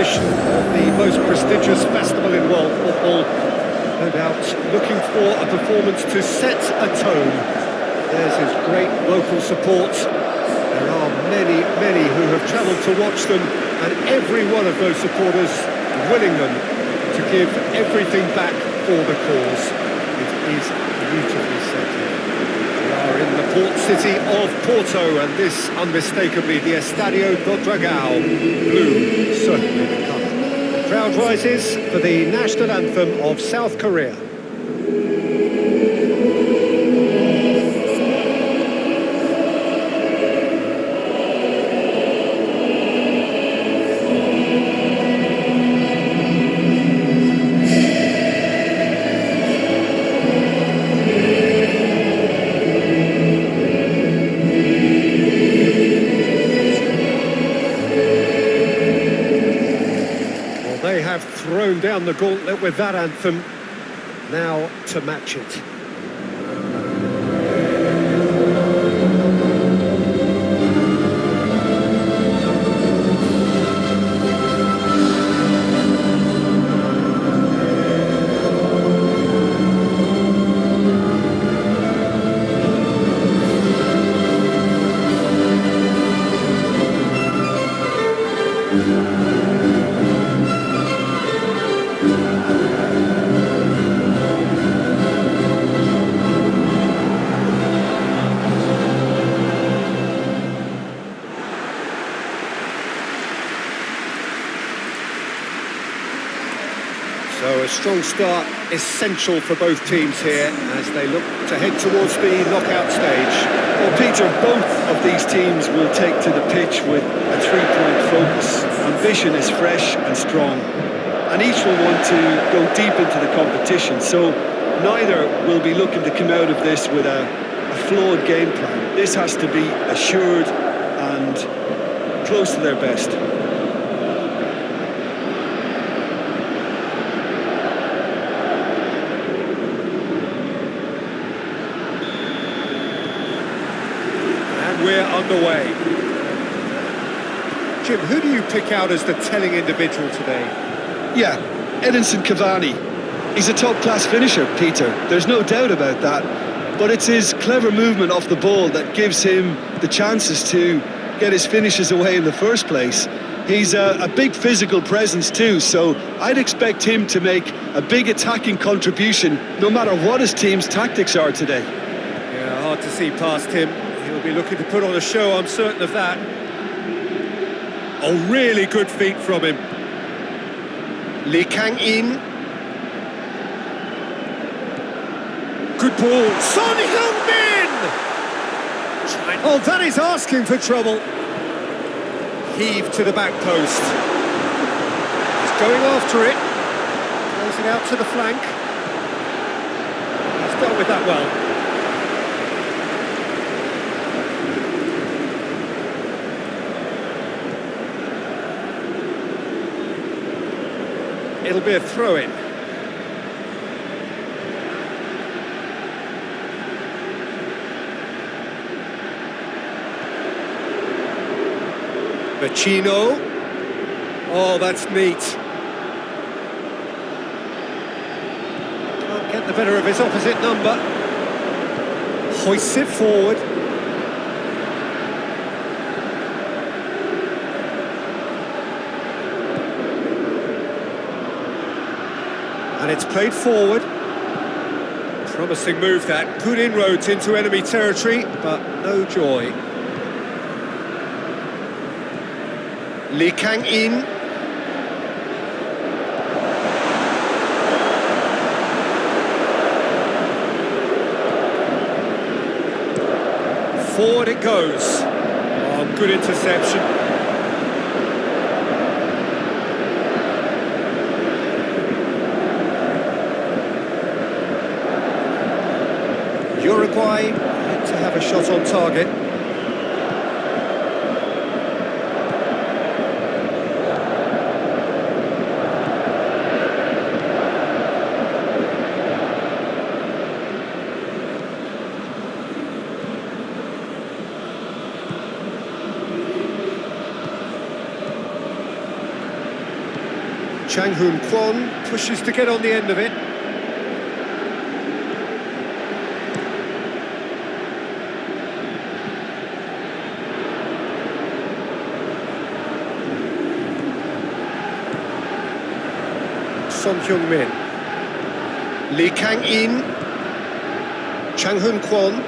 celebration of the most prestigious festival in world football. No doubt looking for a performance to set a tone. There's his great local support. There are many, many who have travelled to watch them, and every one of those supporters willing them to give everything back for the cause. It is beautifully set here. We are in the port city of Porto, and this unmistakably the Estadio do Dragão. Blue, certainly the colour. The crowd rises for the national anthem of South Korea. They have thrown down the gauntlet with that anthem. Now to match it. So a strong start essential for both teams here as they look to head towards the knockout stage. Well, Peter, both of these teams will take to the pitch with a three-point focus. Ambition is fresh and strong, and each will want to go deep into the competition, so neither will be looking to come out of this with a flawed game plan. This has to be assured and close to their best. We're underway. Jim, who do you pick out as the telling individual today? Yeah, Edinson Cavani. He's a top-class finisher, Peter. There's no doubt about that. But it's his clever movement off the ball that gives him the chances to get his finishes away in the first place. He's a big physical presence too, so I'd expect him to make a big attacking contribution no matter what his team's tactics are today. Yeah, hard to see past him. He'll be looking to put on a show, I'm certain of that. Oh, really good feet from him. Lee Kang-in. Good ball. Son Heung-min! Oh, that is asking for trouble. Heave to the back post. He's going after it. Plays it out to the flank. He's dealt with that well. It'll be a throw-in. Vecino. Oh, that's neat. Can't get the better of his opposite number. Hoists it forward. And it's played forward. Promising move that. Good inroads into enemy territory, but no joy. Lee Kang-in. Forward it goes. Oh, good interception. Uruguay to have a shot on target. Chang Hoon Kwon pushes to get on the end of it. Son Heung-min, Lee Kang-in, Chang Hoon Kwon,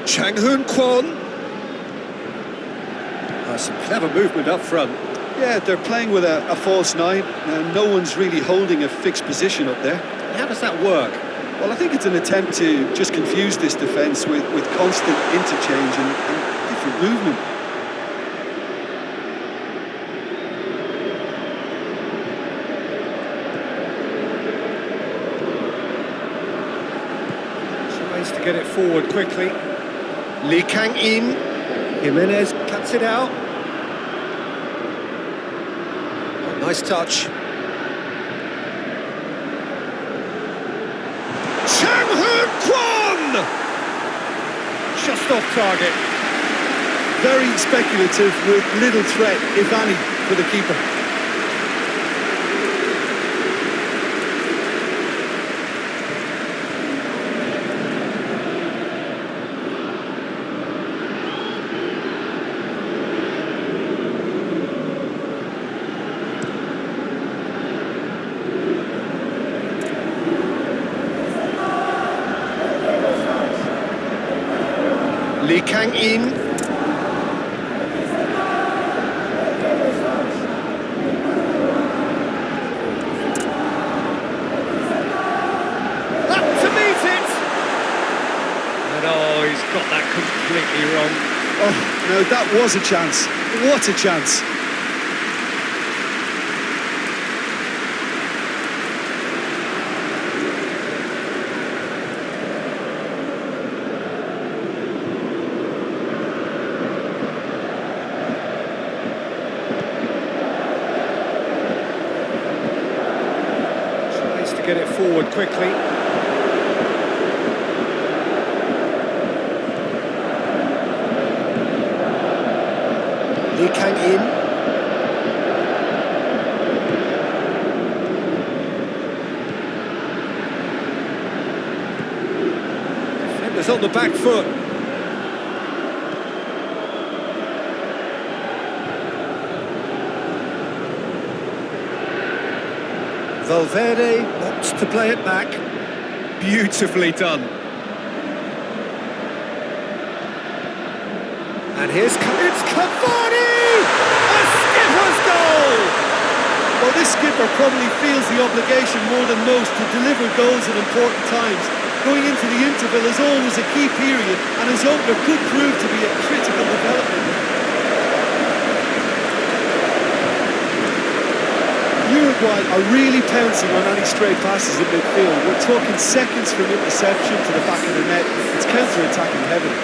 Chang Hoon Kwon. Some clever movement up front. Yeah, they're playing with a false nine, and no one's really holding a fixed position up there. How does that work? Well, I think it's an attempt to just confuse this defence with constant interchange and different movement. Tries to get it forward quickly. Lee Kang-in, Jimenez cuts it out. Nice touch. Chang Hoon Kwon! Just off target. Very speculative with little threat, if any, for the keeper. Lee Kang-in. Up to meet it! And oh, he's got that completely wrong. Oh, no, that was a chance. What a chance. Get it forward quickly. Lee Kang-in. Defenders on the back foot. Valverde wants to play it back. Beautifully done. And it's Cavani! A skipper's goal! Well, this skipper probably feels the obligation more than most to deliver goals at important times. Going into the interval is always a key period, and his opener could prove to be a critical development. Uruguay are really pouncing on any stray passes in midfield. We're talking seconds from interception to the back of the net. It's counter-attacking heavily.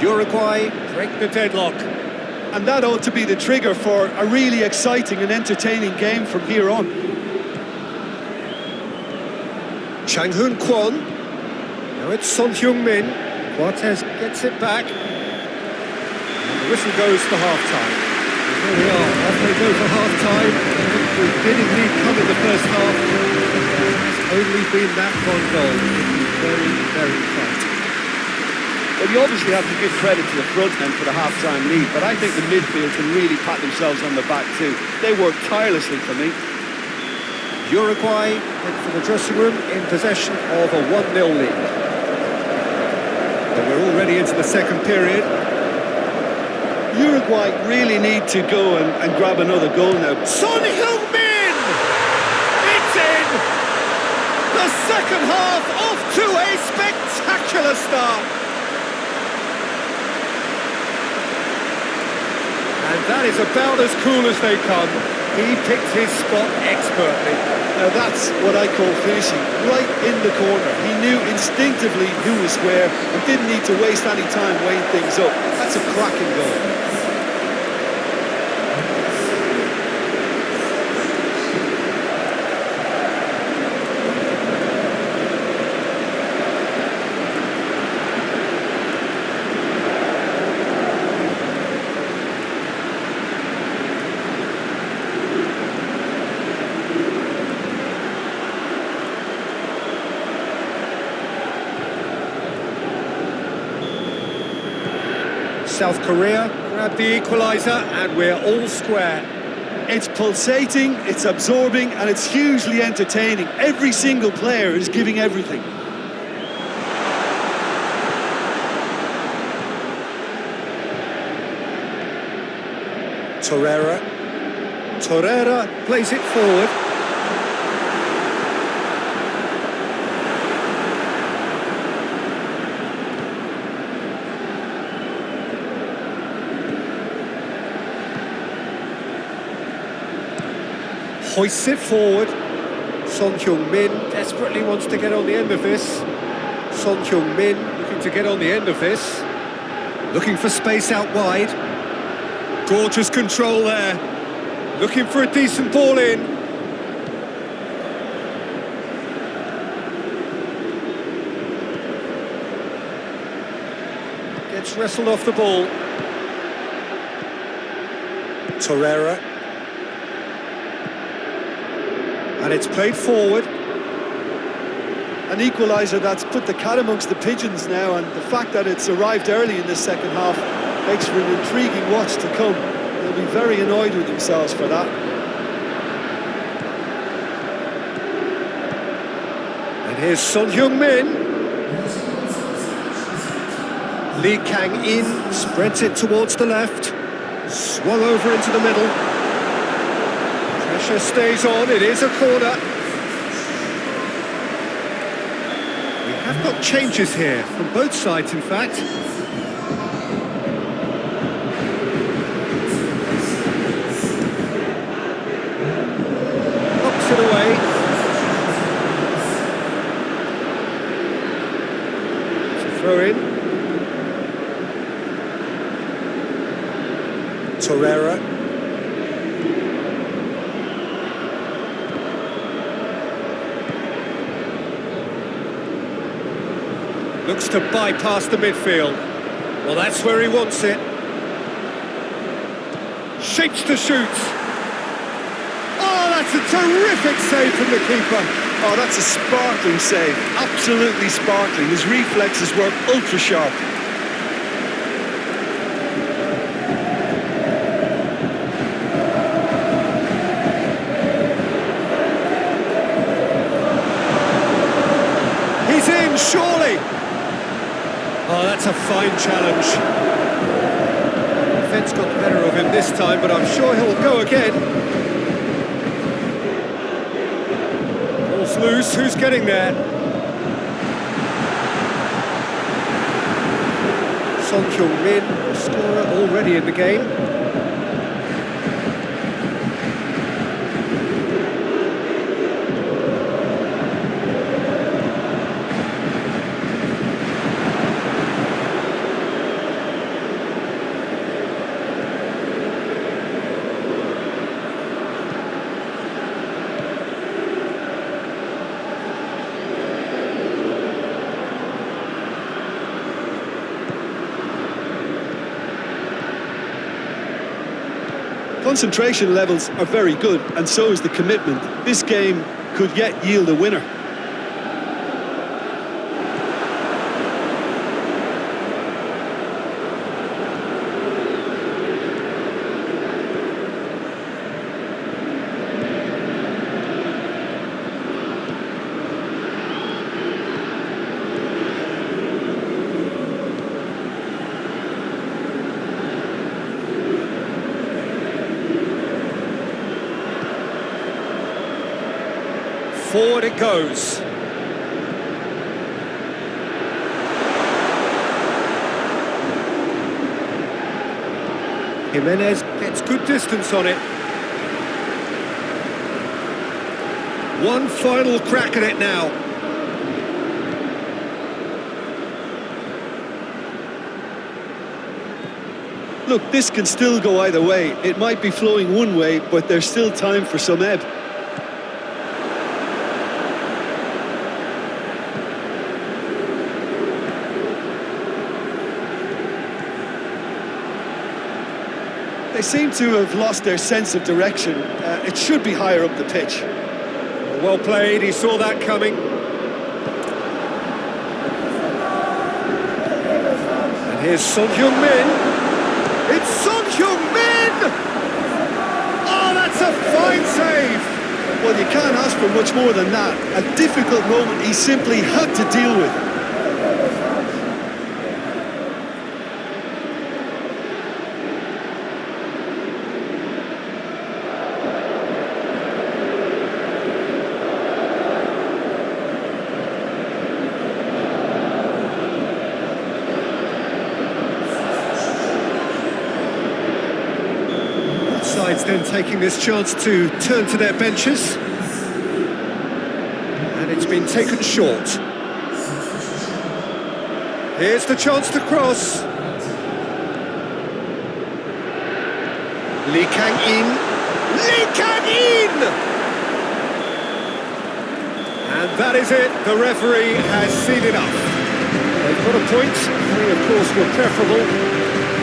Uruguay break the deadlock. And that ought to be the trigger for a really exciting and entertaining game from here on. Chang Hoon Kwon. Now it's Son Heung-min. Cortez gets it back. And the whistle goes for half-time. And here we are, off they go for half-time. With bidding lead come in the first half. It's only been that one goal. Very, very tight. Well, you obviously have to give credit to the front men for the half-time lead, but I think the midfield can really pat themselves on the back too. They worked tirelessly for me. Uruguay head for the dressing room in possession of a 1-0 lead. And we're already into the second period. Uruguay really need to go and grab another goal now. Son Heung-min! It's in! The second half off to a spectacular start. And That is about as cool as they come. He picked his spot expertly. Now that's what I call finishing, right in the corner. He knew instinctively who was where and didn't need to waste any time weighing things up. That's a cracking goal. South Korea grabbed the equaliser and we're all square. It's pulsating, it's absorbing, and it's hugely entertaining. Every single player is giving everything. Torreira plays it forward. Hoists it forward. Son Heung-min desperately wants to get on the end of this. Son Heung-min looking to get on the end of this. Looking for space out wide. Gorgeous control there. Looking for a decent ball in. Gets wrestled off the ball. Torreira. And it's played forward. An equaliser that's put the cat amongst the pigeons now, and the fact that it's arrived early in the second half makes for an intriguing watch to come. They'll be very annoyed with themselves for that. And here's Son Heung-min. Lee Kang-in spreads it towards the left. Swung over into the middle. Pressure stays on, it is a corner. We have got changes here, from both sides in fact. Knocks it away. It's a throw in. Torreira. Looks to bypass the midfield. Well, that's where he wants it. Shapes to shoot. Oh, that's a terrific save from the keeper. Oh, that's a sparkling save. Absolutely sparkling. His reflexes work ultra sharp. He's in, surely. Oh, that's a fine challenge. Defence got the better of him this time, but I'm sure he'll go again. Ball's loose, who's getting there? Son Heung-min, scorer already in the game. Concentration levels are very good, and so is the commitment. This game could yet yield a winner. Forward it goes. Jimenez gets good distance on it. One final crack at it now. Look, this can still go either way. It might be flowing one way, but there's still time for some ebb. They seem to have lost their sense of direction. It should be higher up the pitch. Well played, he saw that coming. And here's Son Heung-min. It's Son Heung-min! Oh, that's a fine save! Well, you can't ask for much more than that. A difficult moment he simply had to deal with. Sides then taking this chance to turn to their benches. And it's been taken short. Here's the chance to cross. Lee Kang-in. Lee Kang-in! And that is it. The referee has seen enough. They've got a point. We, of course, were preferable,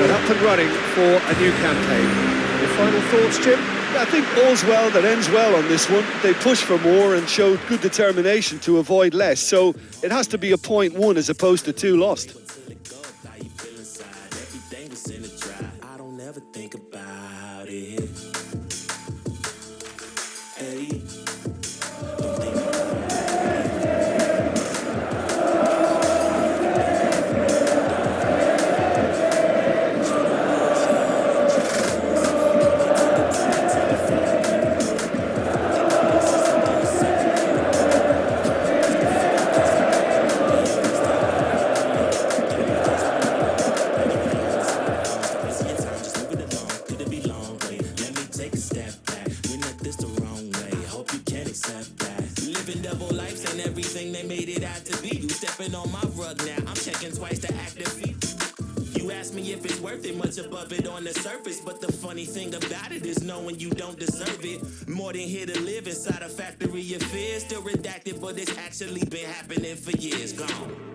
but up and running for a new campaign. Your final thoughts, Jim? I think all's well that ends well on this one. They pushed for more and showed good determination to avoid less, so it has to be a point won as opposed to 2 lost. I don't ever think about it. Hey. Double lives and everything they made it out to be. You stepping on my rug now, I'm checking twice to active feet. You ask me if it's worth it, much above it on the surface. But the funny thing about it is knowing you don't deserve it. More than here to live inside a factory of fear. Still redacted, but it's actually been happening for years. Gone.